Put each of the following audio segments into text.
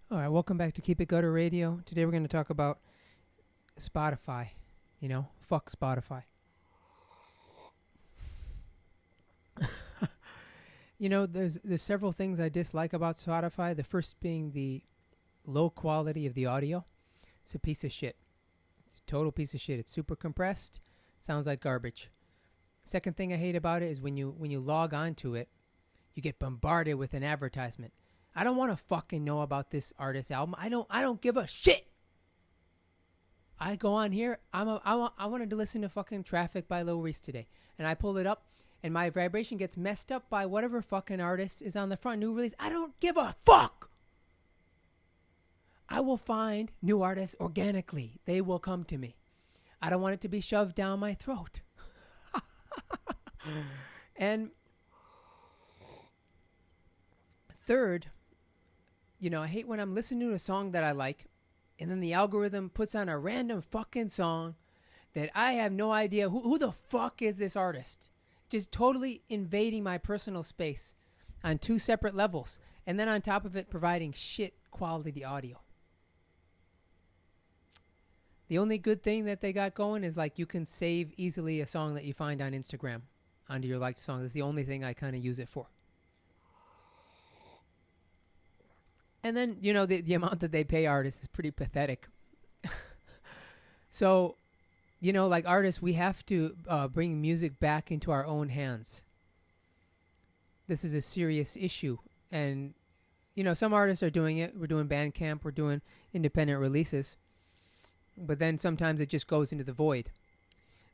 All right, welcome back to Keep It Gutter Radio. Today we're going to talk about Spotify. Fuck Spotify. There's several things I dislike about Spotify. The first being the low quality of the audio. It's a piece of shit. It's a total piece of shit. It's super compressed. Sounds like garbage. Second thing I hate about it is when you log on to it, you get bombarded with an advertisement. I don't want to fucking know about this artist's album. I don't give a shit. I go on here. I wanted to listen to fucking Traffic by Lil Reese today, and I pull it up, and my vibration gets messed up by whatever fucking artist is on the front, new release. I don't give a fuck. I will find new artists organically. They will come to me. I don't want it to be shoved down my throat. And third, I hate when I'm listening to a song that I like, and then the algorithm puts on a random fucking song that I have no idea who the fuck is this artist. Just totally invading my personal space on two separate levels, and then on top of it providing shit quality audio. The only good thing that they got going is like you can save easily a song that you find on Instagram onto your liked song. That's the only thing I kind of use it for. And then, the amount that they pay artists is pretty pathetic. So, like artists, we have to bring music back into our own hands. This is a serious issue. And, some artists are doing it. We're doing Bandcamp. We're doing independent releases. But then sometimes it just goes into the void.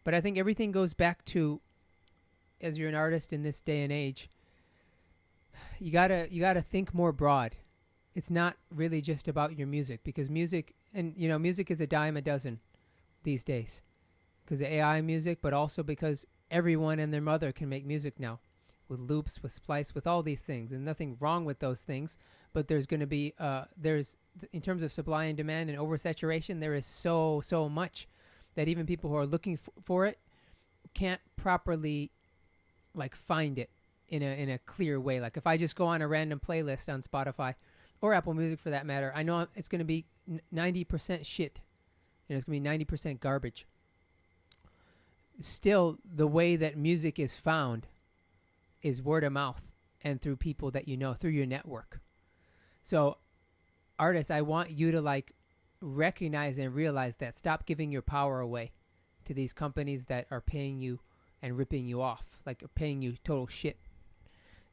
But I think everything goes back to, as you're an artist in this day and age, you gotta think more broad. It's not really just about your music, because music is a dime a dozen these days because of AI music, but also because everyone and their mother can make music now with loops, with splice, with all these things, and nothing wrong with those things. But there's going to be in terms of supply and demand and oversaturation, there is so much that even people who are looking for it can't properly find it in a clear way. Like if I just go on a random playlist on Spotify or Apple Music for that matter, I know it's going to be 90% shit, and it's going to be 90% garbage. Still, the way that music is found is word of mouth and through people that through your network. So, artists, I want you to recognize and realize that. Stop giving your power away to these companies that are paying you and ripping you off, paying you total shit.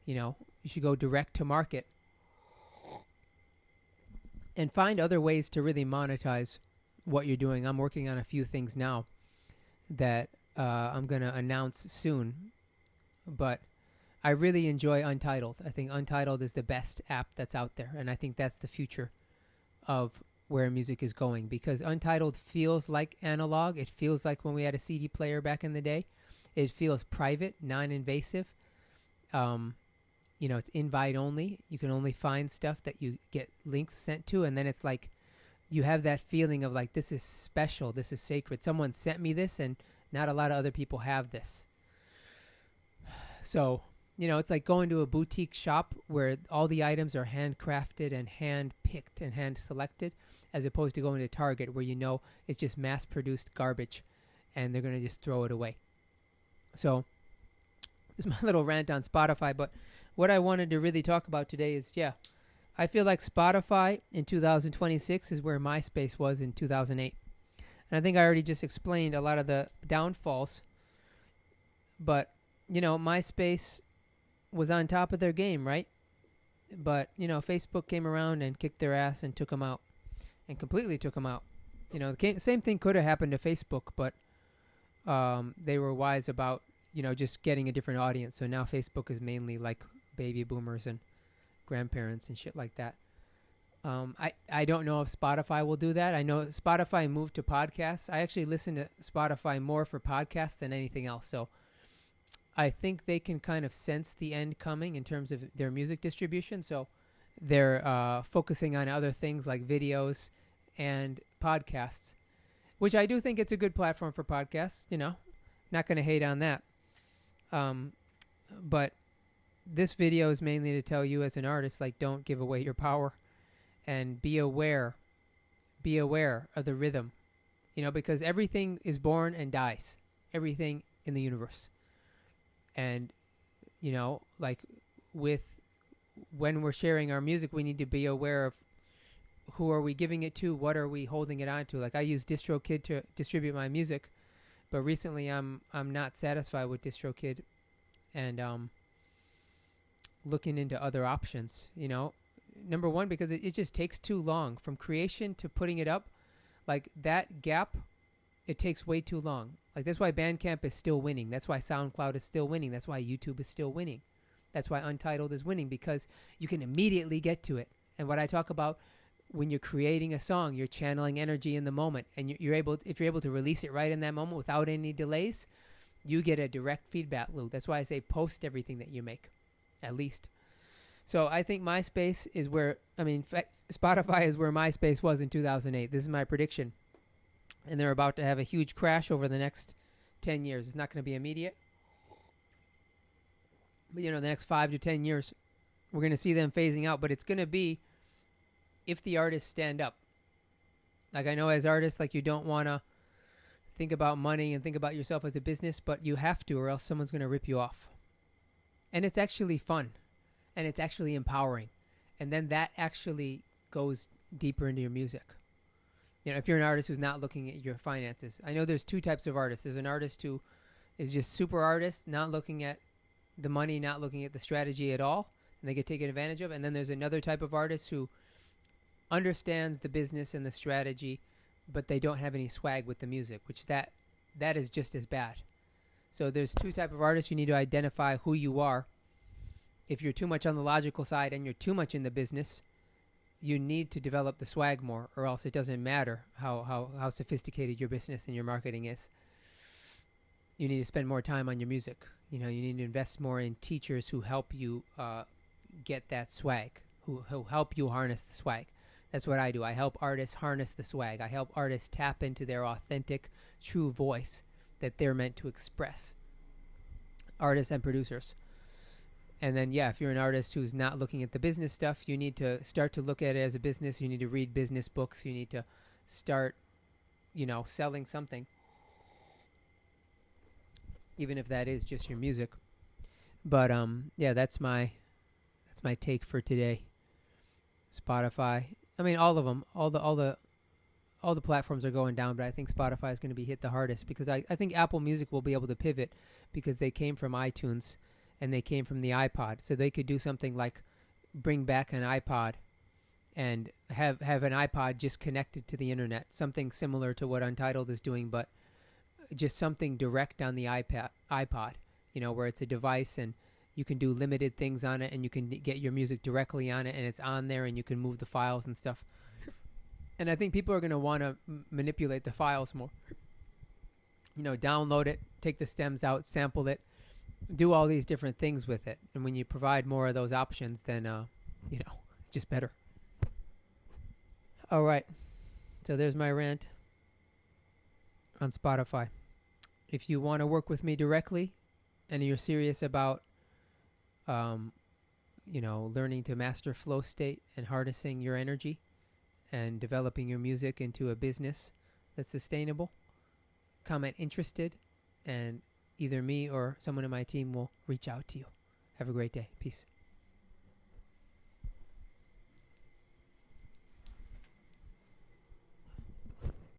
You should go direct to market and find other ways to really monetize what you're doing. I'm working on a few things now that I'm going to announce soon. But I really enjoy Untitled. I think Untitled is the best app that's out there. And I think that's the future of where music is going. Because Untitled feels like analog. It feels like when we had a CD player back in the day. It feels private, non-invasive. It's invite only. You can only find stuff that you get links sent to, and then it's like you have that feeling of this is special, this is sacred. Someone sent me this, and not a lot of other people have this. So, it's like going to a boutique shop where all the items are handcrafted and hand-picked and hand-selected, as opposed to going to Target where it's just mass-produced garbage, and they're going to just throw it away. So, this is my little rant on Spotify, but what I wanted to really talk about today is, I feel like Spotify in 2026 is where MySpace was in 2008. And I think I already just explained a lot of the downfalls. But, MySpace was on top of their game, right? But, Facebook came around and kicked their ass and took them out. And completely took them out. The same thing could have happened to Facebook, but they were wise about, just getting a different audience. So now Facebook is mainly baby boomers and grandparents and shit like that. I don't know if Spotify will do that. I know Spotify moved to podcasts. I actually listen to Spotify more for podcasts than anything else. So I think they can kind of sense the end coming in terms of their music distribution. So they're focusing on other things like videos and podcasts, which I do think it's a good platform for podcasts. Not going to hate on that. But this video is mainly to tell you as an artist, don't give away your power and be aware of the rhythm, because everything is born and dies, everything in the universe. And like with when we're sharing our music, we need to be aware of who are we giving it to, what are we holding it on to. Like I use DistroKid to distribute my music, but recently I'm not satisfied with DistroKid, and looking into other options. Number one, because it just takes too long from creation to putting it up. Like that gap, it takes way too long. Like that's why Bandcamp is still winning. That's why SoundCloud is still winning. That's why YouTube is still winning. That's why Untitled is winning, because you can immediately get to it. And what I talk about, when you're creating a song, you're channeling energy in the moment, and if you're able to release it right in that moment without any delays, you get a direct feedback loop. That's why I say post everything that you make, at least. So I think MySpace is where, Spotify is where MySpace was in 2008. This is my prediction. And they're about to have a huge crash over the next 10 years. It's not going to be immediate. But, the next 5 to 10 years, we're going to see them phasing out. But it's going to be if the artists stand up. Like I know as artists, like you don't want to think about money and think about yourself as a business, but you have to, or else someone's going to rip you off. And it's actually fun. And it's actually empowering. And then that actually goes deeper into your music. If you're an artist who's not looking at your finances. I know there's two types of artists. There's an artist who is just super artist, not looking at the money, not looking at the strategy at all, and they get taken advantage of. And then there's another type of artist who understands the business and the strategy, but they don't have any swag with the music, which that is just as bad. So there's two types of artists. You need to identify who you are. If you're too much on the logical side and you're too much in the business, you need to develop the swag more, or else it doesn't matter how sophisticated your business and your marketing is. You need to spend more time on your music. You need to invest more in teachers who help you get that swag, who help you harness the swag. That's what I do. I help artists harness the swag. I help artists tap into their authentic, true voice that they're meant to express. Artists and producers. And then, if you're an artist who's not looking at the business stuff, you need to start to look at it as a business. You need to read business books. You need to start, selling something, even if that is just your music. But that's my take for today. Spotify. All of them, all the platforms are going down, but I think Spotify is going to be hit the hardest, because I think Apple Music will be able to pivot, because they came from iTunes. And they came from the iPod. So they could do something like bring back an iPod and have an iPod just connected to the internet. Something similar to what Untitled is doing, but just something direct on the iPod, where it's a device and you can do limited things on it, and you can get your music directly on it, and it's on there, and you can move the files and stuff. And I think people are going to want to manipulate the files more. Download it, take the stems out, sample it, do all these different things with it. And when you provide more of those options, then it's just better. All right, so there's my rant on Spotify. If you want to work with me directly and you're serious about learning to master flow state and harnessing your energy and developing your music into a business that's sustainable, comment interested, and either me or someone in my team will reach out to you. Have a great day. Peace.